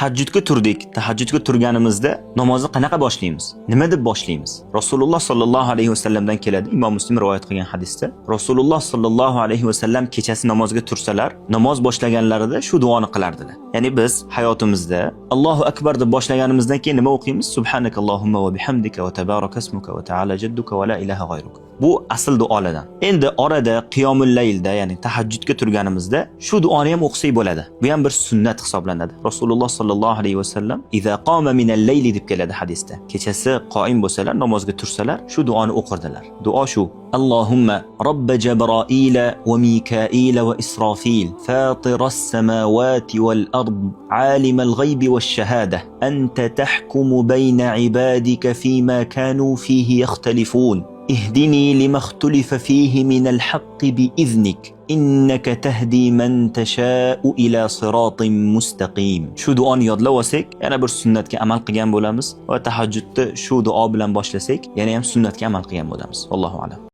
tahajjudga turdik. Tahajjudga turganimizda namozni qanaqa boshlaymiz? Nima deb boshlaymiz? Rasululloh sallallohu alayhi vasallamdan keladi. Imom Muslim rivoyat qilgan hadisda Rasululloh sallallohu alayhi vasallam kechasi namozga tursalar, namoz boshlaganlarida shu duoni qilardilar. Ya'ni biz hayotimizda Allohu akbar deb boshlaganimizdan keyin nima o'qiymiz? Subhanakallohumma va bihamdika va tabarakasmuka va ta'ala jadduka va la ilaha g'ayruk. Bu asl duolardan. Endi orada qiyomul laylda, ya'ni tahajjudga turganimizda shu duoni ham o'qisak bo'ladi. Bu ham bir sunnat hisoblanadi. Rasululloh sallallohu alayhi vasallam "Iza qama minal layli" deb keladi hadisda. Kechasi qoim bo'lsalar, namozga tursalar, shu duoni o'qirdilar. Duo shu: Allohumma robba Jabroila va Mikaila va Israfil, fatiras samawati wal ard, alimal g'aybi wash shahada, anta tahkumu bayna ibadika fima kanu fihi yakhtalifun. اهدني لما اختلف فيه من الحق بإذنك إنك تهدي من تشاء إلى صراط مستقيم. Shu duoni yodlab olsak, yana bir sunnatga amal qilgan bo'lamiz va tahajjudda shu duo bilan boshlasak, yana ham sunnatga amal qilgan bo'lamiz. Allohu a'lam.